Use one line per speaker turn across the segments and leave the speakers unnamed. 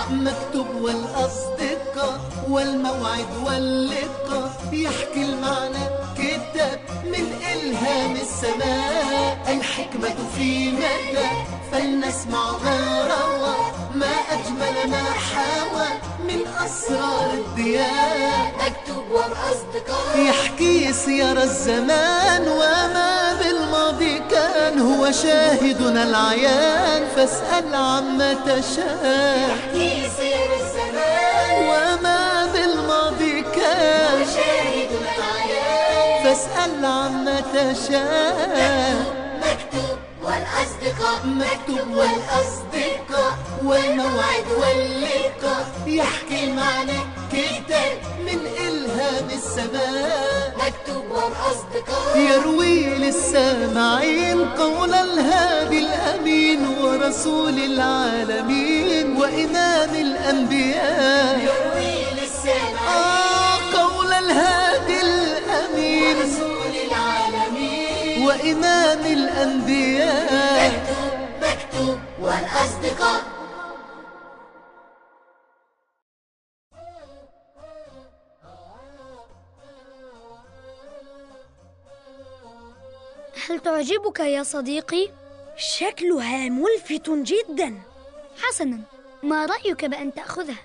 مكتوب والأصدقاء والموعد واللقاء، يحكي المعنى كتاب من إلهام السماء. الحكمة في مدى فلنسمع ما روى، ما أجمل ما حوى من أسرار الديان.
مكتوب والأصدقاء
يحكي سير الزمان وما بالماضي كان، هو شاهدنا العيان فاسأل عما تشاء.
يحكي سير الزمان
وما بالماضي كان،
هو شاهدنا العيان
فاسأل عما تشاء.
مكتوب والأصدقاء
مكتوب والأصدقاء والموعد واللقاء، يحكي المعنى كتاب من إلهام السماء.
مكتوب والأصدقاء
يروي للسامعين قول الهادي الأمين ورسول العالمين وإمام الأنبياء.
يروي للسامعين
قول الهادي الأمين
ورسول العالمين
وإمام الأنبياء.
مكتوب والأصدقاء.
هل تعجبك يا صديقي؟
شكلها ملفت جدا.
حسناً، ما رأيك بأن تأخذها؟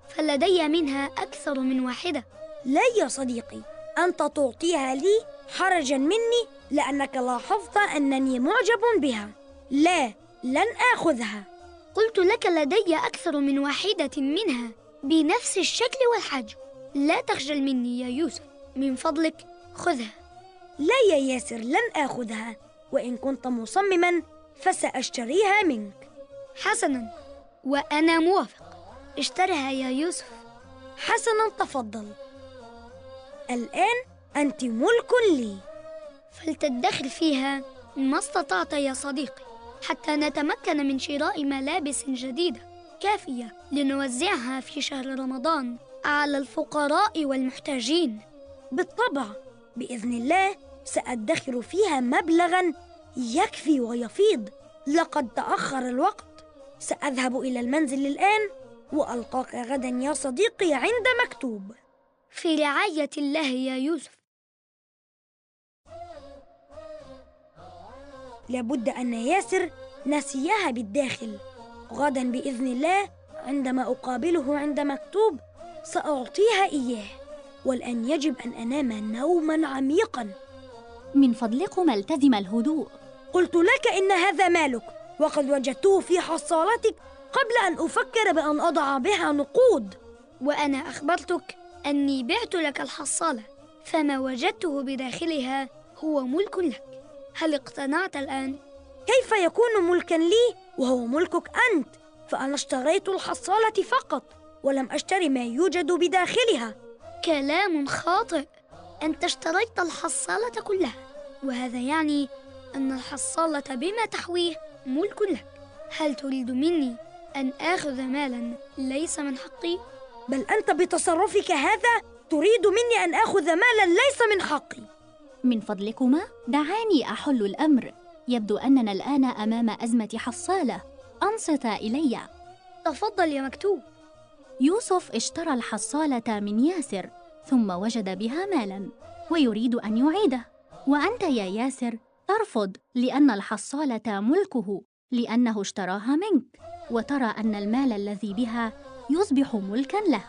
فلدي منها أكثر من واحدة.
لا يا صديقي، أنت تعطيها لي حرجا مني لأنك لاحظت أنني معجب بها. لا، لن آخذها.
قلت لك لدي أكثر من واحدة منها بنفس الشكل والحجم. لا تخجل مني يا يوسف، من فضلك خذها.
لا يا ياسر، لن آخذها، وإن كنت مصمما فسأشتريها منك.
حسناً، وأنا موافق. اشترها يا يوسف.
حسنا، تفضل. الآن أنت ملك لي.
فلتدخر فيها ما استطعت يا صديقي حتى نتمكن من شراء ملابس جديدة كافية لنوزعها في شهر رمضان على الفقراء والمحتاجين.
بالطبع، بإذن الله سأدخر فيها مبلغا يكفي ويفيض. لقد تأخر الوقت. سأذهب إلى المنزل الآن وألقاك غدا يا صديقي عند مكتوب.
في رعاية الله يا يوسف.
لابد أن ياسر نسيها بالداخل. غدا بإذن الله عندما أقابله عند مكتوب سأعطيها إياه. والآن يجب أن أنام نوما عميقا.
من فضلكم التزم الهدوء.
قلت لك إن هذا مالك، وقد وجدته في حصالتك قبل أن أفكر بأن أضع بها نقود.
وأنا أخبرتك أني بعت لك الحصالة، فما وجدته بداخلها هو ملك لك. هل اقتنعت الآن؟
كيف يكون ملكا لي وهو ملكك أنت؟ فأنا اشتريت الحصالة فقط، ولم أشتري ما يوجد بداخلها.
كلام خاطئ. أنت اشتريت الحصالة كلها، وهذا يعني أن الحصالة بما تحويه ملك لك. هل تريد مني أن آخذ مالا ليس من حقي؟
بل أنت بتصرفك هذا تريد مني أن آخذ مالا ليس من حقي.
من فضلكما دعاني أحل الأمر. يبدو أننا الآن أمام أزمة حصالة. أنصتا إلي.
تفضل يا مكتوب.
يوسف اشترى الحصالة من ياسر ثم وجد بها مالا ويريد أن يعيده، وأنت يا ياسر ترفض لأن الحصالة ملكه لأنه اشتراها منك، وترى أن المال الذي بها يصبح ملكاً له.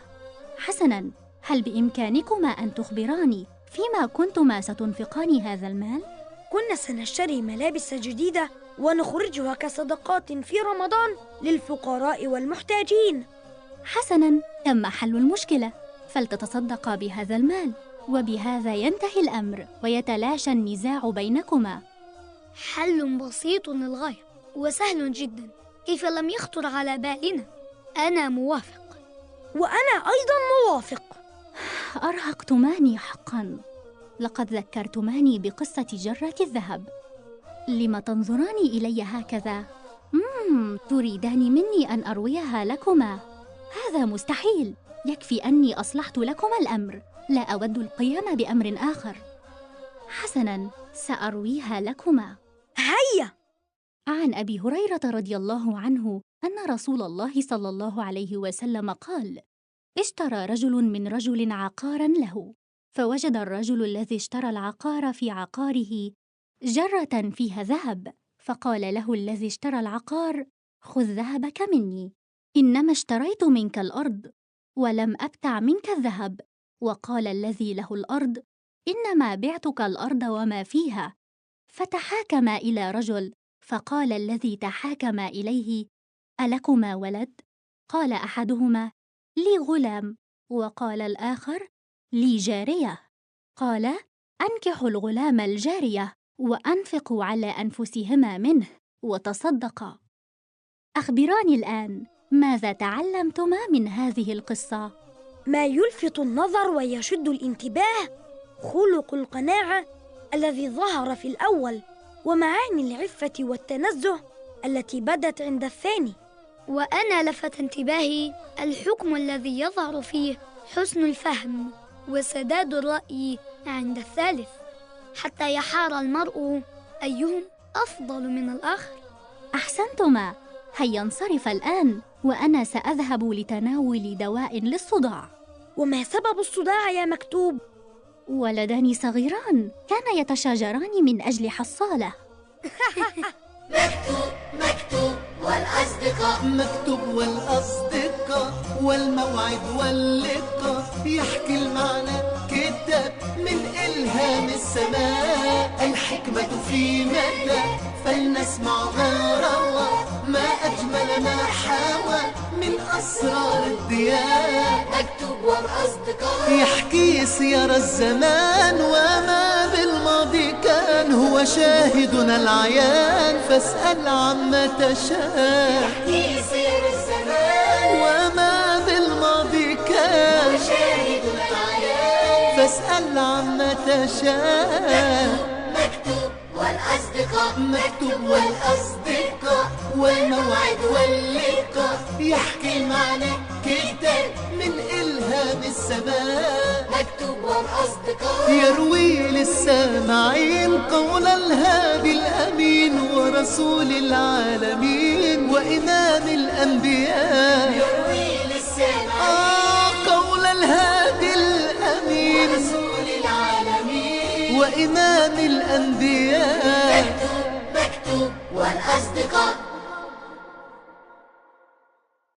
حسناً، هل بإمكانكما أن تخبراني فيما كنتما ستنفقان هذا المال؟
كنا سنشتري ملابس جديدة ونخرجها كصدقات في رمضان للفقراء والمحتاجين.
حسناً، تم حل المشكلة، فلتتصدقا بهذا المال، وبهذا ينتهي الأمر ويتلاشى النزاع بينكما.
حل بسيط للغاية وسهل جدا. كيف لم يخطر على بالنا؟ أنا موافق.
وأنا أيضا موافق.
أرهقتماني حقا. لقد ذكرتماني بقصة جرة الذهب. لم تنظران إلي هكذا؟ تريدان مني أن أرويها لكما؟ هذا مستحيل. يكفي أني أصلحت لكما الأمر، لا أود القيام بأمر آخر. حسناً، سأرويها لكما.
هيا.
عن أبي هريرة رضي الله عنه أن رسول الله صلى الله عليه وسلم قال: اشترى رجل من رجل عقاراً له، فوجد الرجل الذي اشترى العقار في عقاره جرة فيها ذهب، فقال له الذي اشترى العقار: خذ ذهبك مني، إنما اشتريت منك الأرض ولم أبتع منك الذهب. وقال الذي له الأرض: إنما بعتك الأرض وما فيها. فتحاكما إلى رجل، فقال الذي تحاكما إليه: ألكما ولد؟ قال أحدهما: لي غلام. وقال الآخر: لي جارية. قال: أنكحوا الغلام الجارية وأنفقوا على أنفسهما منه وتصدقا. أخبراني الآن، ماذا تعلمتما من هذه القصة؟
ما يلفت النظر ويشد الانتباه خلق القناعة الذي ظهر في الأول، ومعاني العفة والتنزه التي بدت عند الثاني.
وأنا لفت انتباهي الحكم الذي يظهر فيه حسن الفهم وسداد الرأي عند الثالث، حتى يحار المرء أيهم أفضل من الآخر.
أحسنتما، هيا انصرف الآن، وأنا سأذهب لتناول دواء للصداع.
وما سبب الصداع يا مكتوب؟
ولدان صغيران كانا يتشاجران من أجل حصالة.
مكتوب والأصدقاء.
مكتوب والأصدقاء والموعد واللقاء، يحكي المعنى كتاب من إلهام السماء. الحكمة في مدى فلنسمع ما روى، ما أجمل ما حوى من أسرار الديان.
مكتوب والأصدقاء
يحكي سير الزمان وما بالماضي كان، هو شاهدنا العيان فاسأل عما تشاء.
يحكي سير الزمان
وما بالماضي كان،
شاهدنا العيان
فاسأل عما تشاء.
مكتوب والأصدقاء.
مكتوب والأصدقاء والموعد واللقاء، يحكي المعنى كتاب من إلهام السماء.
مكتوب والأصدقاء
يروي للسامعين قول الهادي الأمين ورسول العالمين وإمام الأنبياء.
يروي للسامعين
قول الهادي الأمين
ورسول العالمين
وإمام الأنبياء.
مكتوب والأصدقاء.